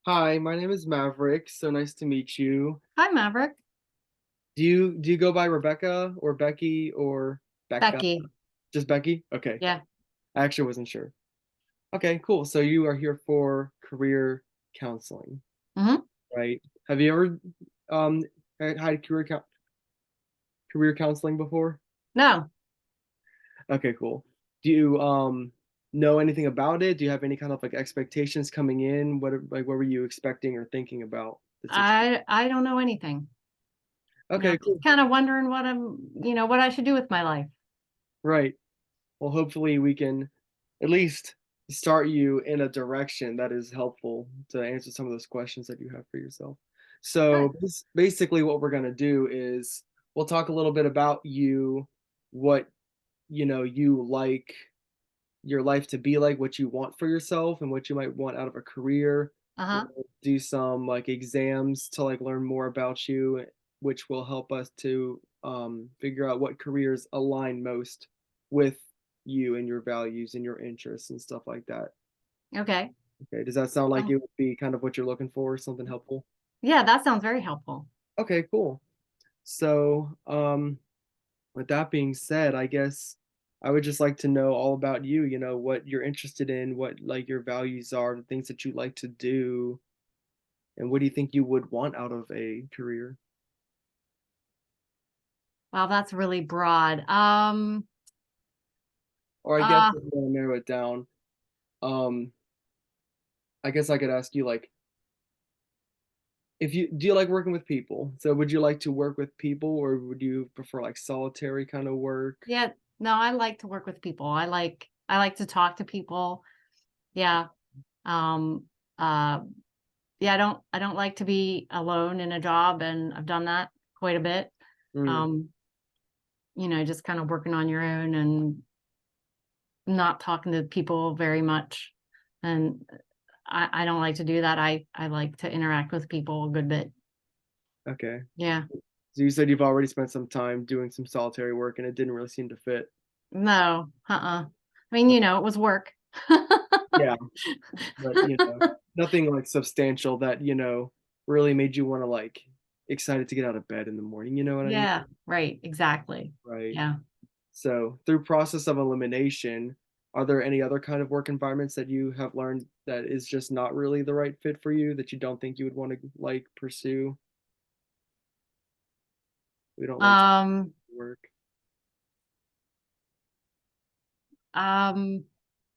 Hi, my name is Maverick. So nice to meet you. Hi, Maverick. Do you go by Rebecca or Becky or Becca? Becky. Just Becky? Okay. Yeah. I actually wasn't sure. Okay, cool. So you are here for career counseling, hmm right? Have you ever um had career counseling before? No, Okay, cool. Do you know anything about it? Do you have any kind of like expectations coming in? What were you expecting or thinking about the situation? I don't know anything. Okay, Just cool. kind of wondering what I should do with my life. Right. Well, hopefully we can at least start you in a direction that is helpful to answer some of those questions that you have for yourself. Good. So basically what we're going to do is we'll talk a little bit about you, what you like your life to be like, what you want for yourself and what you might want out of a career. Uh-huh. We'll do some like exams to like learn more about you, which will help us to figure out what careers align most with you and your values and your interests and stuff like that. Okay. Okay, does that sound like Um, it would be kind of what you're looking for, something helpful? yeah, that sounds very helpful. Okay, cool. So, with that being said, I guess I would just like to know all about you, what you're interested in, what like your values are, the things that you like to do, and what do you think you would want out of a career? Wow, that's really broad. Or I guess Uh, if you want to narrow it down, um, I guess I could ask you like if you do you like working with people? So would you like to work with people or would you prefer like solitary kind of work? yeah, no, I like to work with people. I like to talk to people. Yeah. Um, uh, yeah, I don't like to be alone in a job, and I've done that quite a bit. Mm, Um, just kind of working on your own and not talking to people very much. And I don't like to do that. I like to interact with people a good bit. okay. Yeah. So you said you've already spent some time doing some solitary work and it didn't really seem to fit. No, uh-uh. I mean, it was work. Yeah, but nothing like substantial that, really made you want to like excited to get out of bed in the morning, you know what I mean? Yeah, right, exactly. Right. Yeah. So, through process of elimination, are there any other kind of work environments that you have learned that is just not really the right fit for you that you don't think you would want to like pursue? We don't like Um, work. um,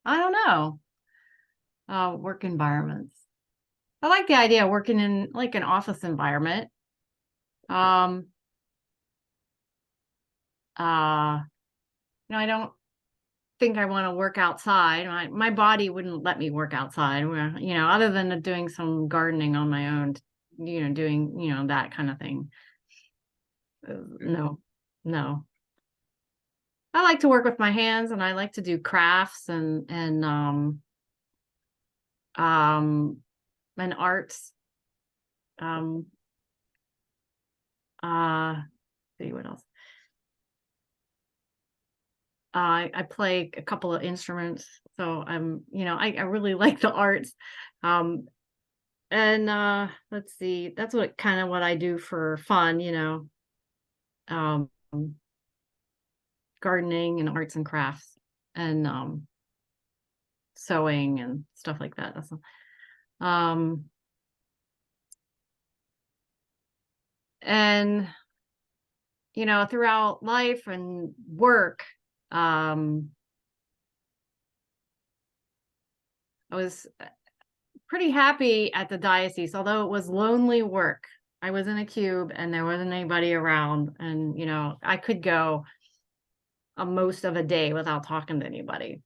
I don't know. Work environments. I like the idea of working in like an office environment. Okay. Um, uh, I don't think I want to work outside. My body wouldn't let me work outside, other than doing some gardening on my own, doing, that kind of thing. No, no. I like to work with my hands, and I like to do crafts and and arts. Um see what else. I play a couple of instruments, so I really like the arts. Um and let's see, that's what I do for fun, um gardening and arts and crafts and sewing and stuff like that. Um and throughout life and work, um I was pretty happy at the diocese, although it was lonely work. I was in a cube and there wasn't anybody around, and I could go most of a day without talking to anybody.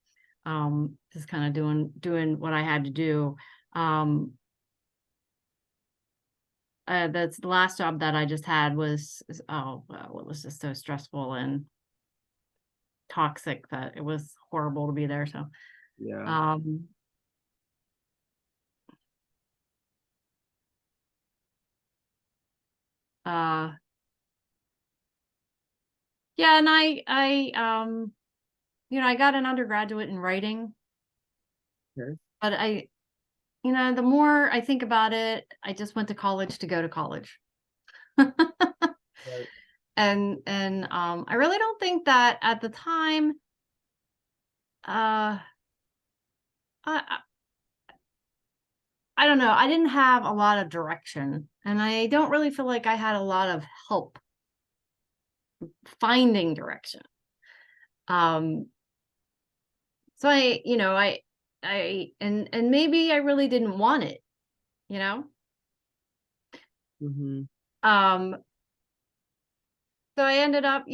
Just kind of doing what I had to do. Um, that's the last job that I just had oh well, it was just so stressful and toxic that it was horrible to be there. So Yeah. um, uh, yeah, and I got an undergraduate in writing, Okay. but the more I think about it, I just went to college to go to college. Right. And I really don't think that at the time, uh, I I don't know, I didn't have a lot of direction, and I don't really feel like I had a lot of help finding direction. Um, so and maybe I really didn't want it, you know? Mhm. Um, so I ended up,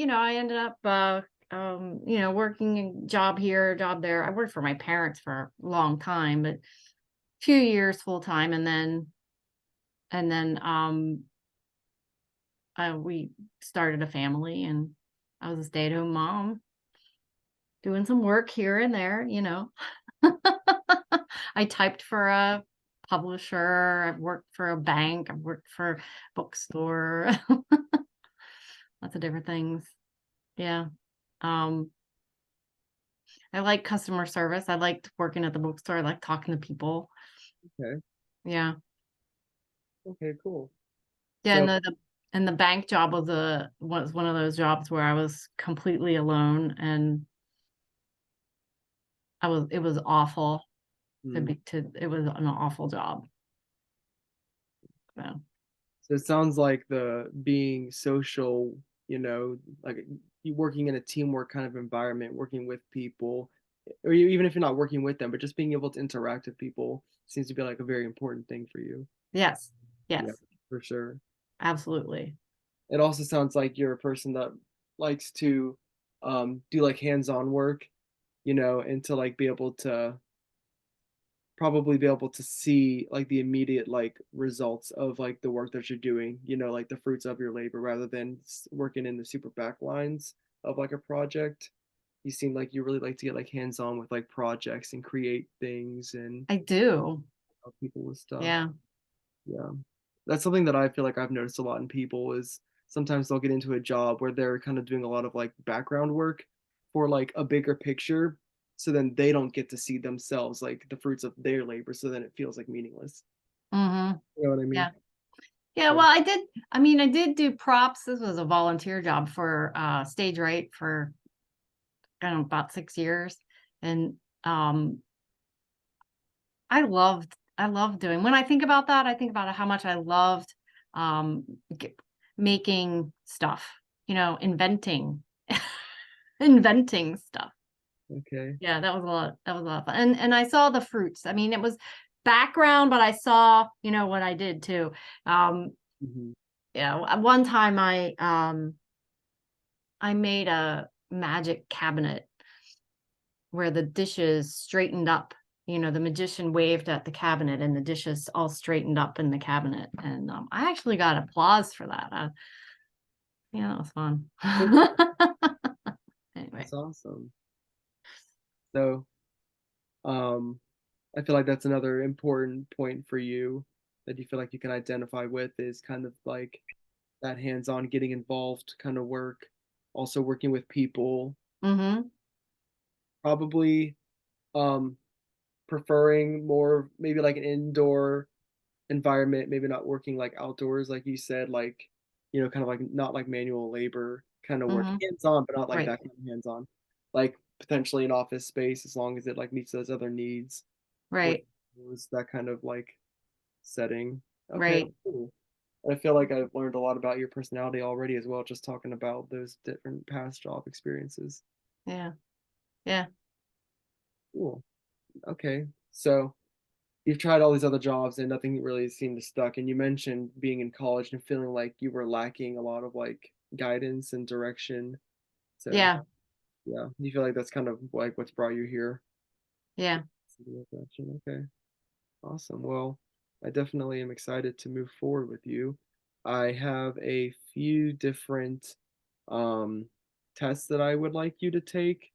working a job here, job there. I worked for my parents for a long time, but few years full time, and then we started a family, and I was a stay-at-home mom doing some work here and there. I typed for a publisher, I've worked for a bank, I've worked for a bookstore, lots of different things. Yeah. Um, I like customer service. I liked working at the bookstore. I like talking to people. Okay. Yeah. Okay, cool. Yeah, So and the bank job was one of those jobs where I was completely alone, and it was awful mm, it was an awful job. So, so it sounds like the being social, like you working in a teamwork kind of environment, working with people, or even if you're not working with them, but just being able to interact with people seems to be like a very important thing for you. yes. Yeah, Yes, for sure. absolutely. It also sounds like you're a person that likes to do like hands-on work, and to like be able to probably be able to see like the immediate like results of like the work that you're doing, like the fruits of your labor rather than working in the super back lines of like a project. You seem like you really like to get like hands on with like projects and create things and I do. help people with stuff. Yeah. Yeah. That's something that I feel like I've noticed a lot in people is sometimes they'll get into a job where they're kind of doing a lot of like background work for like a bigger picture. So then they don't get to see themselves like the fruits of their labor. So then it feels like meaningless. Mhm. You know what I mean? Yeah. Yeah, So, well, I did do props. This was a volunteer job for, Stage Right for, I don't know, about 6 years, and, I loved doing when I think about that, I think about how much I loved, um, g making stuff, inventing inventing stuff. okay. Yeah, that was a lot of fun, and I saw the fruits. I mean, it was background, but I saw, what I did too. Um, Mhm. yeah, one time I made a magic cabinet where the dishes straightened up. The magician waved at the cabinet, and the dishes all straightened up in the cabinet, and, I actually got applause for that. Yeah, that was fun. Anyway. That's awesome. So, um, I feel like that's another important point for you that you feel like you can identify with is kind of like that hands-on getting involved kind of work, also working with people, Mhm. probably um preferring more maybe like an indoor environment, maybe not working like outdoors like you said, like kind of like not like manual labor kind of work, Mhm. hands-on but not like Right. that kind of hands-on, like potentially an office space as long as it like meets those other needs, work Right. was that kind of like setting. Okay, Right. cool. And I feel like I've learned a lot about your personality already as well, just talking about those different past job experiences. Yeah. Yeah. Cool. Okay. So you've tried all these other jobs and nothing really seemed to stuck. And you mentioned being in college and feeling like you were lacking a lot of like guidance and direction. So Yeah. yeah, you feel like that's kind of like what's brought you here. Yeah. Direction. Okay. Awesome. Well, I definitely am excited to move forward with you. I have a few different um, tests that I would like you to take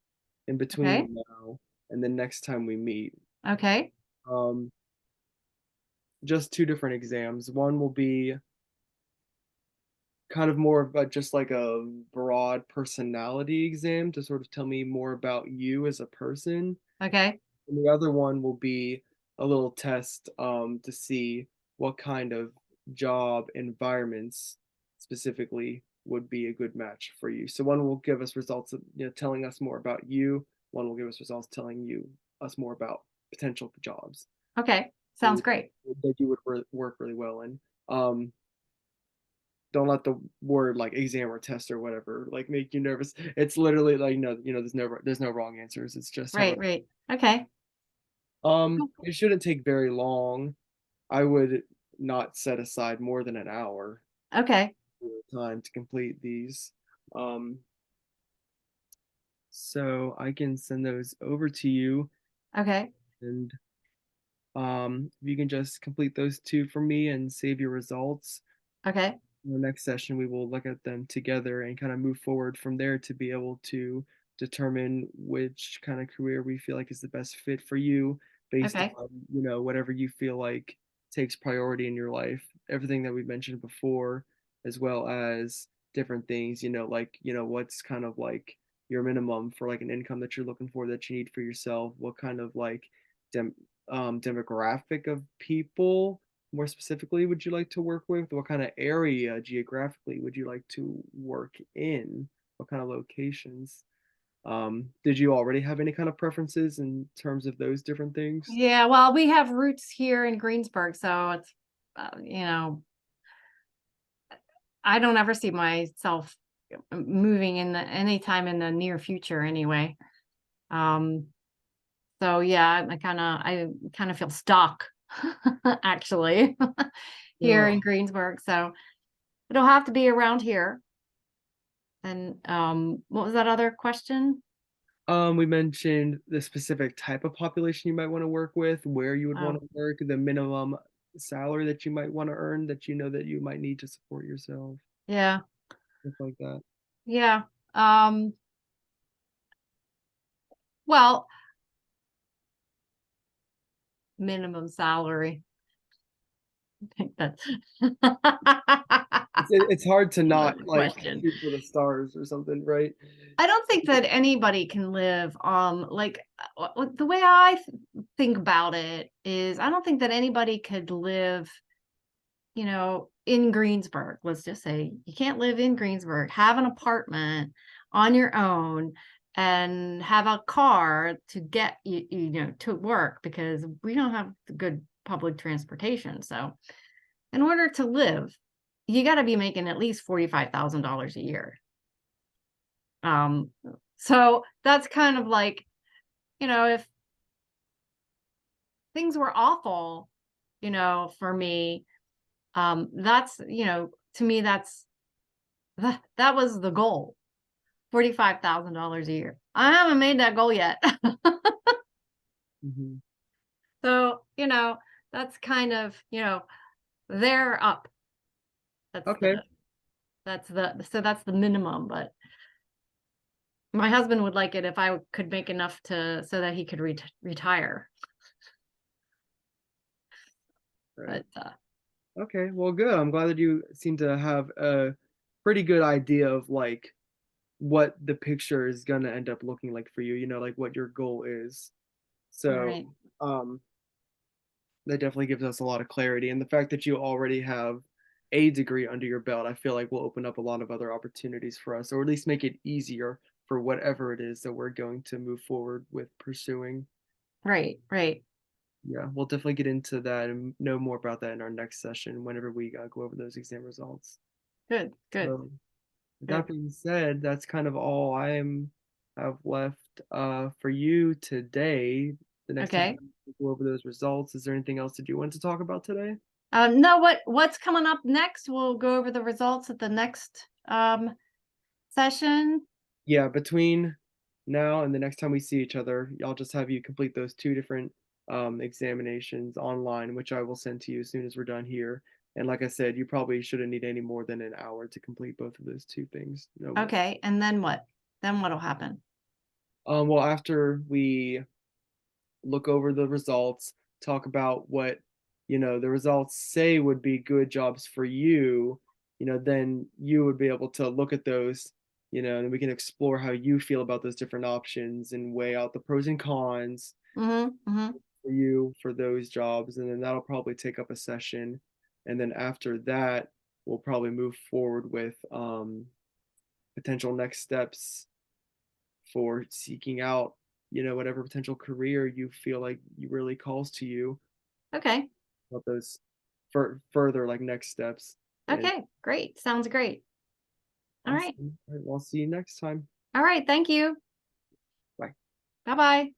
in Okay. between now and the next time we meet. Okay. Um, just two different exams. One will be kind of more of just like a broad personality exam to sort of tell me more about you as a person. Okay. And the other one will be a little test to see what kind of job environments specifically would be a good match for you. So one will give us results of, telling us more about you. One will give us results telling us more about potential jobs Okay. that Sounds great. you would work really well in. Um, don't let the word like exam or test or whatever like make you nervous. It's literally like no, there's no wrong answers. It's just how Right, it. right. Okay. It shouldn't take very long. I would not set aside more than an hour Okay. time to complete these. Um, so I can send those over to you, Okay. and if you can just complete those two for me and save your results. Okay. In the next session, we will look at them together and kind of move forward from there to be able to determine which kind of career we feel like is the best fit for you based Okay. on, whatever you feel like takes priority in your life. Everything that we mentioned before, as well as different things, like, what's kind of like your minimum for like an income that you're looking for that you need for yourself, what kind of like dem demographic of people more specifically would you like to work with? What kind of area geographically would you like to work in? What kind of locations? Did you already have any kind of preferences in terms of those different things? Yeah, well, we have roots here in Greensburg, so it's, you know, I don't ever see myself moving in the anytime in the near future anyway. Um, so yeah, I kind of feel stuck actually here Yeah. in Greensburg. So it'll have to be around here. And what was that other question? We mentioned the specific type of population you might want to work with, where you would want Oh, to work, the minimum salary that you might want to earn that you know that you might need to support yourself, yeah, stuff like that. yeah. Um, well, minimum salary. I think that's It's hard to was not the like question. shoot for the stars or something, right? I don't think that anybody can live like the way I think about it is I don't think that anybody could live, in Greensburg. Let's just say you can't live in Greensburg, have an apartment on your own and have a car to get to work because we don't have good public transportation. So, in order to live, you got to be making at least $45,000 a year. Um, so that's kind of like, if things were awful, for me, that's, to me, that was the goal, $45,000 a year. I haven't made that goal yet. Hmm. So, that's kind of, they're up. That's Okay. that's the minimum, but my husband would like it if I could make enough so that he could retire. Right. But Okay, well, good. I'm glad that you seem to have a pretty good idea of like what the picture is gonna end up looking like for you, like what your goal is. So, right. um, that definitely gives us a lot of clarity. And the fact that you already have a degree under your belt, I feel like will open up a lot of other opportunities for us, or at least make it easier for whatever it is that we're going to move forward with pursuing. Right, right. Yeah, we'll definitely get into that and know more about that in our next session whenever we go over those exam results. Good, good, So, with that good. being said, that's kind of all have left for you today. The next time Okay. we go over those results, is there anything else that you want to talk about today? No, what's coming up next? We'll go over the results at the next session. Yeah, between now and the next time we see each other, I'll just have you complete those two different examinations online, which I will send to you as soon as we're done here. And like I said, you probably shouldn't need any more than an hour to complete both of those two things, no more. Okay, and then what? Then what'll happen? Well, after we look over the results, talk about what, the results say would be good jobs for you, then you would be able to look at those, and we can explore how you feel about those different options and weigh out the pros and cons Mm-hmm. Mm-hmm. for you for those jobs, and then that'll probably take up a session. And then after that, we'll probably move forward with potential next steps for seeking out, whatever potential career you feel like you really calls to you. Okay. About those further like next steps. And Okay. Great. Sounds great. All right. awesome. All right, well, I'll see you next time. All right. Thank you. Bye. Bye bye.